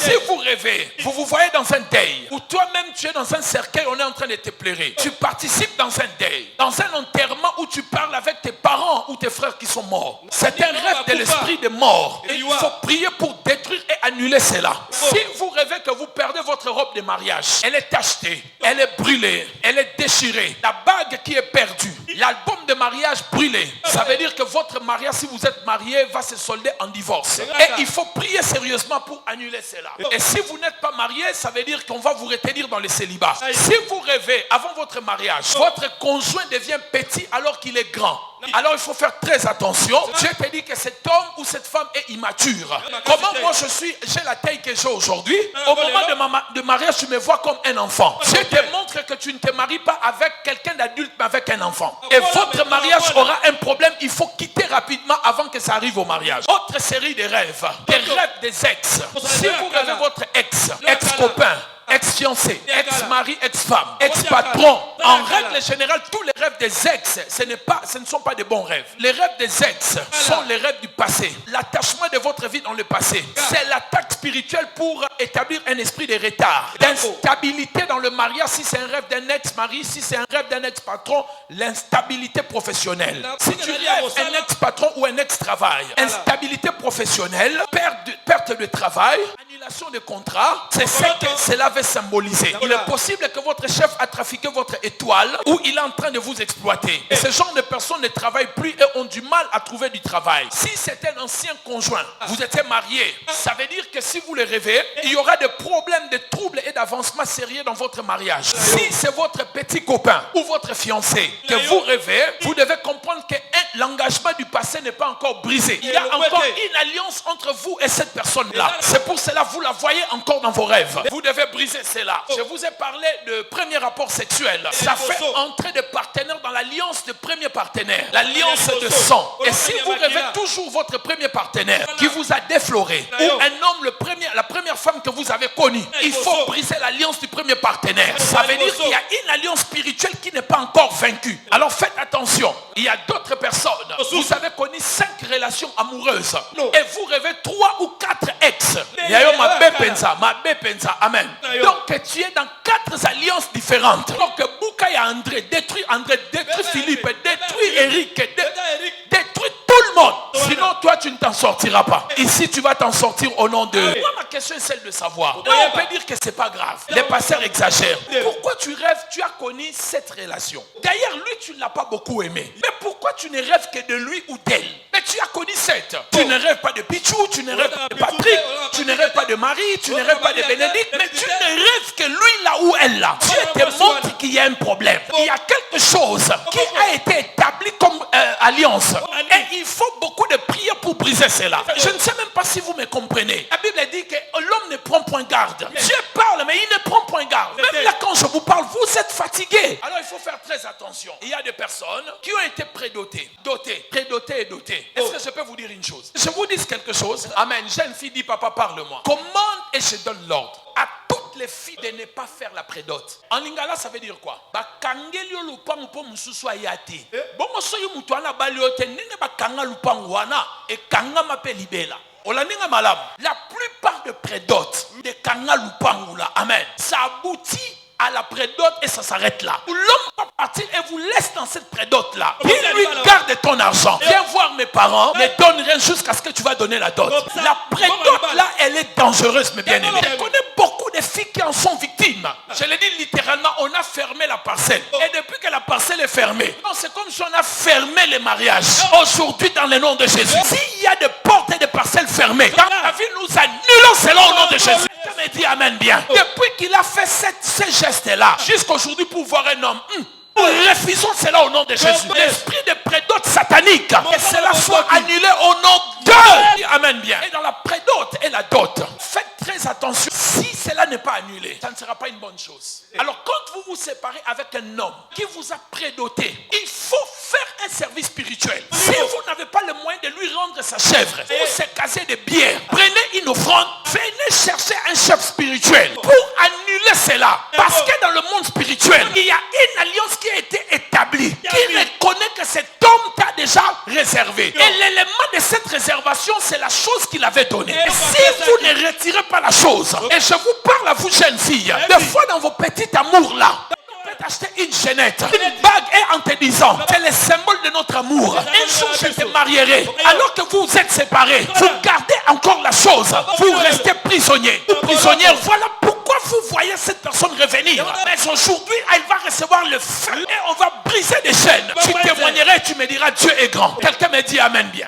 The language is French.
Si vous rêvez, vous vous voyez dans un deuil, ou toi-même tu es dans un cercueil, on est en train de te pleurer. Tu participes dans un deuil, dans un enterrement où tu parles avec tes parents ou tes frères qui sont morts. C'est un rêve de l'esprit de mort. Et il faut prier pour détruire et annuler cela. Si vous rêvez que vous perdez votre robe de mariage, elle est tachetée, elle est brûlée, elle est déchirée. La bague qui est perdue, l'album de mariage brûlé. Ça veut dire que votre mariage, si vous êtes marié, va se solder en divorce. Et il faut prier sérieusement pour annuler cela. Et si vous n'êtes pas marié, ça veut dire qu'on va vous retenir dans le célibat. Si vous rêvez avant votre mariage, votre conjoint devient petit alors qu'il est grand. Alors il faut faire très attention. Dieu te dit que cet homme ou cette femme est immature. Comment moi j'ai la taille que j'ai aujourd'hui. Au moment de mariage, tu me vois comme un enfant. Dieu te montre que tu ne te maries pas avec quelqu'un d'adulte, mais avec un enfant. Et votre mariage aura un problème. Il faut quitter rapidement avant que ça arrive au mariage. Autre série de rêves. Des rêves des ex. Si vous rêvez votre ex-copain, ex-fiancé, ex-mari, ex-femme, ex-patron. En règle générale, tous les rêves des ex, ce ne sont pas de bons rêves. Les rêves des ex sont les rêves du passé. L'attachement de votre vie dans le passé. C'est l'attaque spirituelle pour établir un esprit de retard, d'instabilité dans le mariage. Si c'est un rêve d'un ex-mari, si c'est un rêve d'un ex-patron, l'instabilité professionnelle. Si tu rêves un ex-patron ou un ex-travail, instabilité professionnelle, perte de travail, annulation de contrat, c'est ce que cela veut symboliser. Il est possible que votre chef a trafiqué votre étoile ou il est en train de vous exploiter. Et ce genre de personnes ne travaillent plus et ont du mal à trouver du travail. Si c'est un ancien conjoint, vous étiez marié, ça veut dire que si vous le rêvez, il y aura des problèmes, des troubles et d'avancement sérieux dans votre mariage. Si c'est votre petit copain ou votre fiancé que vous rêvez, vous devez comprendre que l'engagement du passé n'est pas encore brisé. Il y a encore une alliance entre vous et cette personne-là. C'est pour cela que vous la voyez encore dans vos rêves. Vous devez briser cela. Je vous ai parlé de premier rapport sexuel. Ça fait entrer des partenaires dans l'alliance de premier partenaire. L'alliance de sang. Et si vous rêvez toujours votre premier partenaire qui vous a défloré, ou un homme, la première femme que vous avez connue, il faut briser l'alliance du premier partenaire. Ça veut dire qu'il y a une alliance spirituelle qui n'est pas encore vaincue. Alors faites attention. Il y a d'autres personnes. Vous avez connu 5 relations amoureuses. Et vous rêvez 3 ou 4 ex. Amen. Donc tu es dans 4 alliances différentes. Donc Boukaya André, détruit Philippe, détruit Eric, détruit tout le monde. Sinon toi tu ne t'en sortiras pas. Ici tu vas t'en sortir au nom de... Moi ma question est celle de savoir. On peut dire que c'est pas grave. Les pasteurs exagèrent. Pourquoi tu rêves, tu as connu cette relation. D'ailleurs lui tu ne l'as pas beaucoup aimé. Mais pourquoi tu ne rêves que de lui ou d'elle? Mais tu as connu cette. Tu ne rêves pas de Pichou, tu ne rêves pas de Patrick, tu ne rêves pas de Marie, tu ne rêves pas de Bénédicte, mais tu ne rêves que lui là ou elle là. Dieu te montre qu'il y a un problème. Il y a quelque chose qui a été établi comme alliance. Et il faut beaucoup de prières pour briser cela. Je ne sais même pas si vous me comprenez. La Bible dit que l'homme ne prend point garde. Dieu parle, mais il ne prend point garde. Même là quand je vous parle, vous êtes fatigué. Alors il faut faire très attention. Il y a des personnes qui ont été prédotées. Prédotées et dotées. Est-ce que je peux vous dire une chose? Je vous dis quelque chose. Amen. Jeune fille dit, papa, parle-moi. Commande et je donne l'ordre à toutes les filles de ne pas faire la prédote. En lingala, ça veut dire quoi? Bakangelio lupangu po mususu ayati. Bongo soyo mutuana baliote nene bakanga lupangu wana e kanga mape libela. Olaninga malam. La plupart de prédotes de kanga lupangu là, amen, ça aboutit à la prédote et ça s'arrête là. L'homme va partir et vous laisse dans cette prédote là. Il lui garde ton argent. Viens voir mes parents, ne donne rien jusqu'à ce que tu vas donner la dot. La prédote là, elle est dangereuse, mes bien-aimés. Je connais beaucoup de filles qui en sont victimes. Je l'ai dit littéralement, on a fermé la parcelle. Et depuis que la parcelle est fermée, c'est comme si on a fermé les mariages. Aujourd'hui, dans le nom de Jésus, s'il y a des portes et des parcelles fermées, dans la vie, nous annulons cela au nom de Jésus. Je me dis amen bien. Depuis qu'il a fait ces gestes-là, jusqu'aujourd'hui pour voir un homme, refusons cela au nom de Jésus. L'esprit de prédote satanique, que cela soit annulé au nom de... Amen bien. Et dans la prédote et la dot, faites très attention. Si cela n'est pas annulé, ça ne sera pas une bonne chose. Alors quand vous vous séparez avec un homme qui vous a prédoté, il faut faire un service spirituel. Si vous n'avez pas le moyen de lui rendre sa chèvre ou ses casiers de bière, prenez une offrande, venez chercher un chef spirituel pour annuler cela. Parce que dans le monde spirituel, il y a une alliance qui a été établie, qui reconnaît que cet homme t'a déjà déjà réservé. Et l'élément de cette réservation, c'est la chose qu'il avait donnée. Et si vous ne retirez pas la chose, et je vous parle à vous jeunes filles, des fois dans vos petits amours là, acheter une chaînette, une bague et en te disant c'est le symbole de notre amour. Un jour je te marierai. Alors que vous êtes séparés, vous gardez encore la chose. Vous restez prisonnier ou prisonnière. Voilà pourquoi vous voyez cette personne revenir. Mais aujourd'hui, elle va recevoir le feu et on va briser des chaînes. Tu témoignerais, tu me diras Dieu est grand. Quelqu'un me dit amen bien.